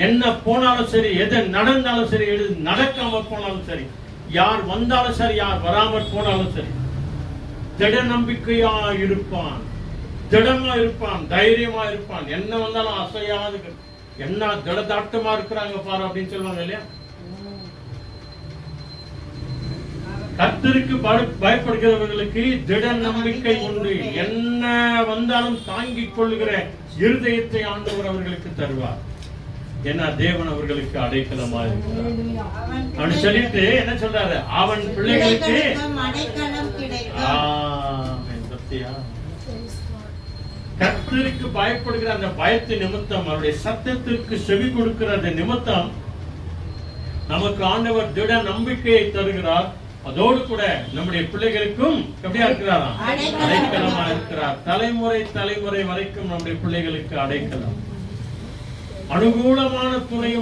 என்ன போனாலும் சரி, எது நடந்தாலும் சரி, எது நடக்காம போனாலும் சரி, யார் வந்தாலும் சரி, யார் வராமற் போனாலும் சரி, திட நம்பிக்கையா இருப்பான், திடமா இருப்பான், தைரியமா இருப்பான். என்ன வந்தாலும் அசையாது. என்ன திடதாட்டமா இருக்கிறாங்க பாரு அப்படின்னு சொல்லுவாங்க இல்லையா? கர்த்தருக்கு பயப்படுகிறவர்களுக்கு திட நம்பிக்கை உண்டு. என்ன வந்தாலும் தாங்கிக் கொள்ளுகிற இருதயத்தை ஆண்டவர் அவர்களுக்கு தருவார். ஏன்னா தேவன் அவர்களுக்கு அடைக்கலமா இருக்கிறார். அவன் சொல்லிட்டு என்ன சொல்றாரு? அவன் பிள்ளைகளுக்கு கர்த்தருக்கு பயப்படுகிற அந்த பயத்தின் நிமித்தம், அவருடைய சத்தத்திற்கு செவி கொடுக்கிறது நிமித்தம் நமக்கு ஆண்டவர் திட நம்பிக்கையை தருகிறார். அதோடு கூட நம்முடைய பிள்ளைகளுக்கும் எப்படியா இருக்கிறாராம்? அடைக்கலமா இருக்கிறார். தலைமுறை தலைமுறை வரைக்கும் நம்முடைய பிள்ளைகளுக்கு அடைக்கலம். அனுகூலமான துணையும்